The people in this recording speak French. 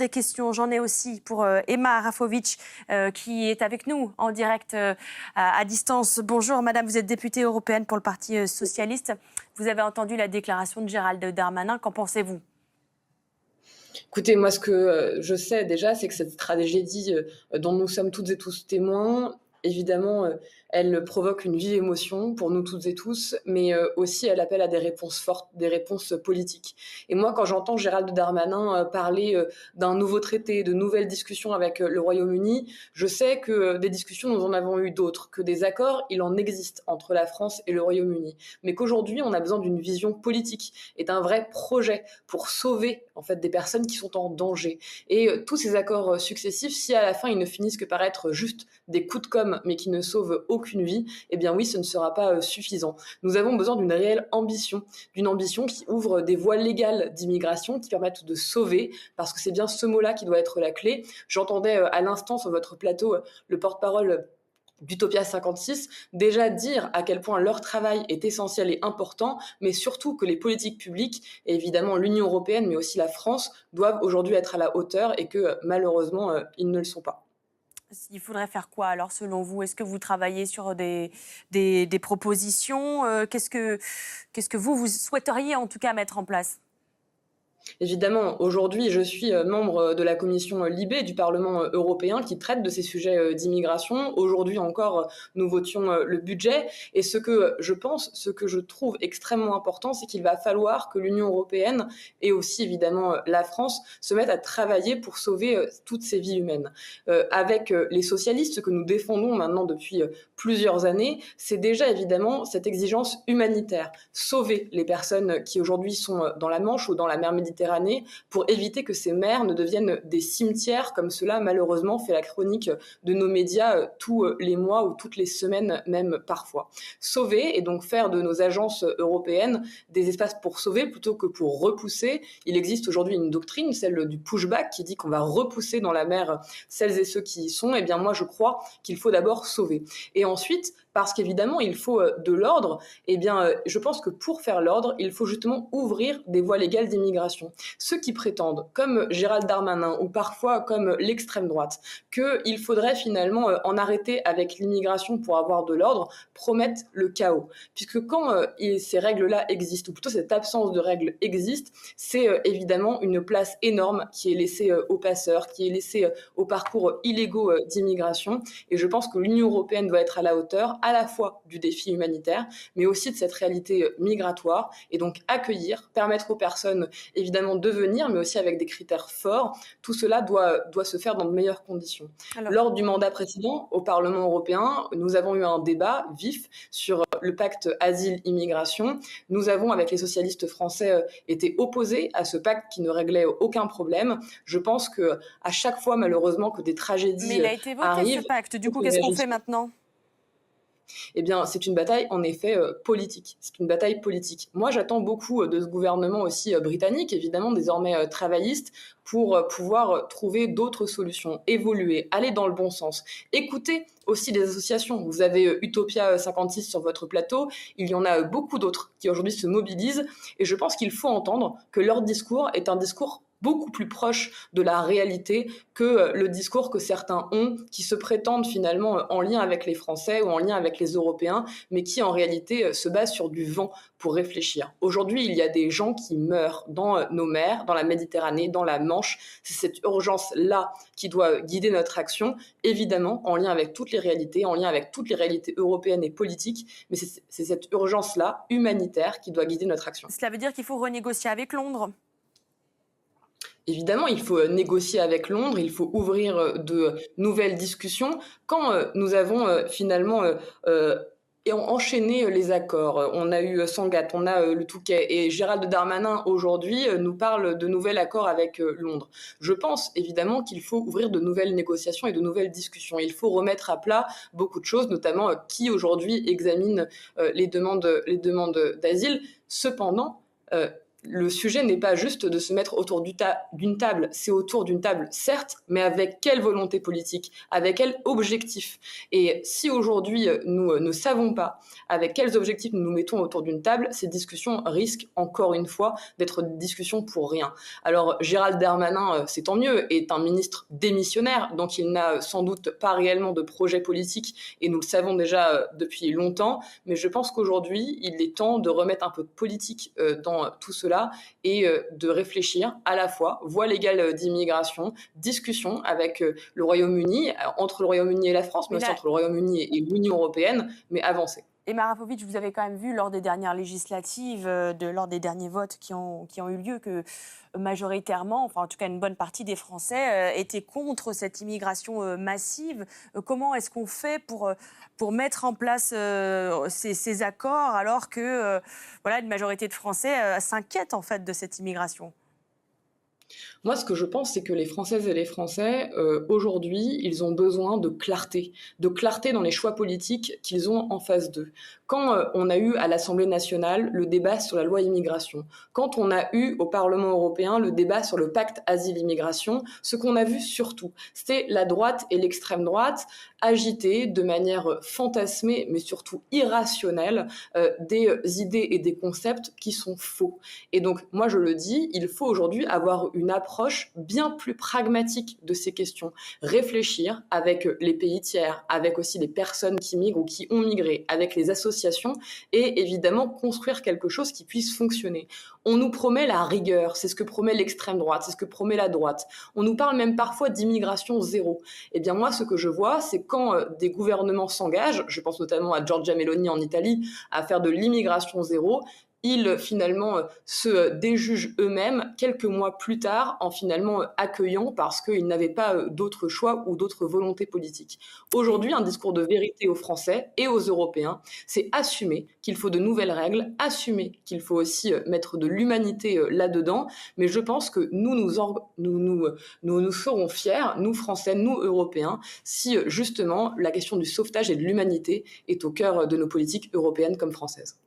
des questions. J'en ai aussi pour Emma Rafovic qui est avec nous en direct à distance. Bonjour madame, vous êtes députée européenne pour le Parti socialiste. Vous avez entendu la déclaration de Gérald Darmanin. Qu'en pensez-vous ? Écoutez, moi, ce que je sais déjà, c'est que cette tragédie dont nous sommes toutes et tous témoins, évidemment, elle provoque une vive émotion pour nous toutes et tous, mais aussi elle appelle à des réponses fortes, des réponses politiques. Et moi, quand j'entends Gérald Darmanin parler d'un nouveau traité, de nouvelles discussions avec le Royaume-Uni, je sais que des discussions, nous en avons eu d'autres, que des accords, il en existe entre la France et le Royaume-Uni, mais qu'aujourd'hui, on a besoin d'une vision politique et d'un vrai projet pour sauver en fait des personnes qui sont en danger. Et tous ces accords successifs, si à la fin ils ne finissent que par être juste des coups de com', mais qui ne sauvent aucune vie, eh bien oui, ce ne sera pas suffisant. Nous avons besoin d'une réelle ambition, d'une ambition qui ouvre des voies légales d'immigration, qui permettent de sauver, parce que c'est bien ce mot-là qui doit être la clé. J'entendais à l'instant sur votre plateau le porte-parole d'Utopia 56, déjà dire à quel point leur travail est essentiel et important, mais surtout que les politiques publiques, et évidemment l'Union européenne, mais aussi la France, doivent aujourd'hui être à la hauteur et que malheureusement, ils ne le sont pas. Il faudrait faire quoi alors selon vous ? Est-ce que vous travaillez sur des propositions ? Qu'est-ce que vous souhaiteriez en tout cas mettre en place ? Évidemment, aujourd'hui, je suis membre de la commission Libé du Parlement européen qui traite de ces sujets d'immigration. Aujourd'hui encore, nous votions le budget. Et ce que je pense, ce que je trouve extrêmement important, c'est qu'il va falloir que l'Union européenne et aussi évidemment la France se mettent à travailler pour sauver toutes ces vies humaines. Avec les socialistes, ce que nous défendons maintenant depuis plusieurs années, c'est déjà évidemment cette exigence humanitaire. Sauver les personnes qui aujourd'hui sont dans la Manche ou dans la mer Méditerranée pour éviter que ces mers ne deviennent des cimetières comme cela malheureusement fait la chronique de nos médias tous les mois ou toutes les semaines même parfois. Sauver et donc faire de nos agences européennes des espaces pour sauver plutôt que pour repousser. Il existe aujourd'hui une doctrine, celle du pushback, qui dit qu'on va repousser dans la mer celles et ceux qui y sont. Eh bien moi je crois qu'il faut d'abord sauver. Et ensuite, parce qu'évidemment il faut de l'ordre, eh bien je pense que pour faire l'ordre, il faut justement ouvrir des voies légales d'immigration. Ceux qui prétendent, comme Gérald Darmanin ou parfois comme l'extrême droite, qu'il faudrait finalement en arrêter avec l'immigration pour avoir de l'ordre, promettent le chaos. Puisque quand ces règles-là existent, ou plutôt cette absence de règles existe, c'est évidemment une place énorme qui est laissée aux passeurs, qui est laissée aux parcours illégaux d'immigration. Et je pense que l'Union européenne doit être à la hauteur à la fois du défi humanitaire, mais aussi de cette réalité migratoire, et donc accueillir, permettre aux personnes évidemment de venir, mais aussi avec des critères forts. Tout cela doit se faire dans de meilleures conditions. Alors, lors du mandat précédent, au Parlement européen, nous avons eu un débat vif sur le pacte asile-immigration. Nous avons, avec les socialistes français, été opposés à ce pacte qui ne réglait aucun problème. Je pense qu'à chaque fois, malheureusement, que des tragédies arrivent... Mais il a été voté ce pacte. Du coup, qu'est-ce qu'on fait maintenant ? Eh bien, c'est une bataille, en effet, politique. C'est une bataille politique. Moi, j'attends beaucoup de ce gouvernement aussi britannique, évidemment, désormais travailliste, pour pouvoir trouver d'autres solutions, évoluer, aller dans le bon sens. Écoutez aussi des associations. Vous avez Utopia 56 sur votre plateau. Il y en a beaucoup d'autres qui aujourd'hui se mobilisent. Et je pense qu'il faut entendre que leur discours est un discours beaucoup plus proche de la réalité que le discours que certains ont, qui se prétendent finalement en lien avec les Français ou en lien avec les Européens, mais qui en réalité se basent sur du vent pour réfléchir. Aujourd'hui, il y a des gens qui meurent dans nos mers, dans la Méditerranée, dans la Manche. C'est cette urgence-là qui doit guider notre action, évidemment en lien avec toutes les réalités, en lien avec toutes les réalités européennes et politiques, mais c'est cette urgence-là, humanitaire, qui doit guider notre action. Cela veut dire qu'il faut renégocier avec Londres ? Évidemment, il faut négocier avec Londres, il faut ouvrir de nouvelles discussions. Quand nous avons finalement enchaîné les accords, on a eu Sangatte, on a le Touquet, et Gérald Darmanin aujourd'hui nous parle de nouvel accord avec Londres. Je pense évidemment qu'il faut ouvrir de nouvelles négociations et de nouvelles discussions. Il faut remettre à plat beaucoup de choses, notamment qui aujourd'hui examine les demandes d'asile. Cependant, le sujet n'est pas juste de se mettre autour d'une table, c'est autour d'une table, certes, mais avec quelle volonté politique, avec quel objectif. Et si aujourd'hui nous ne savons pas avec quels objectifs nous nous mettons autour d'une table, ces discussions risquent encore une fois d'être des discussions pour rien. Alors Gérald Darmanin, c'est tant mieux, est un ministre démissionnaire, donc il n'a sans doute pas réellement de projet politique, et nous le savons déjà depuis longtemps, mais je pense qu'aujourd'hui, il est temps de remettre un peu de politique dans tout cela et de réfléchir à la fois voie légale d'immigration, discussion avec le Royaume-Uni, entre le Royaume-Uni et la France, mais aussi entre le Royaume-Uni et l'Union européenne, mais avancer. Emma Rafovic, vous avez quand même vu lors des dernières législatives, lors des derniers votes qui ont eu lieu, que majoritairement, enfin en tout cas une bonne partie des Français étaient contre cette immigration massive. Comment est-ce qu'on fait pour mettre en place ces accords alors que voilà, une majorité de Français s'inquiètent en fait de cette immigration ? Moi, ce que je pense, c'est que les Françaises et les Français, aujourd'hui, ils ont besoin de clarté dans les choix politiques qu'ils ont en face d'eux. Quand on a eu à l'Assemblée nationale le débat sur la loi immigration, quand on a eu au Parlement européen le débat sur le pacte asile-immigration, ce qu'on a vu surtout, c'était la droite et l'extrême droite agiter de manière fantasmée, mais surtout irrationnelle, des idées et des concepts qui sont faux. Et donc, moi, je le dis, il faut aujourd'hui avoir une approche bien plus pragmatique de ces questions. Réfléchir avec les pays tiers, avec aussi les personnes qui migrent ou qui ont migré, avec les associations et évidemment construire quelque chose qui puisse fonctionner. On nous promet la rigueur, c'est ce que promet l'extrême droite, c'est ce que promet la droite. On nous parle même parfois d'immigration zéro. Eh bien moi, ce que je vois, c'est quand des gouvernements s'engagent, je pense notamment à Giorgia Meloni en Italie, à faire de l'immigration zéro, ils finalement se déjugent eux-mêmes quelques mois plus tard en finalement accueillant parce qu'ils n'avaient pas d'autre choix ou d'autres volontés politiques. Aujourd'hui, un discours de vérité aux Français et aux Européens, c'est assumer qu'il faut de nouvelles règles, assumer qu'il faut aussi mettre de l'humanité là-dedans, mais je pense que nous serons fiers, nous Français, nous Européens, si justement la question du sauvetage et de l'humanité est au cœur de nos politiques européennes comme françaises.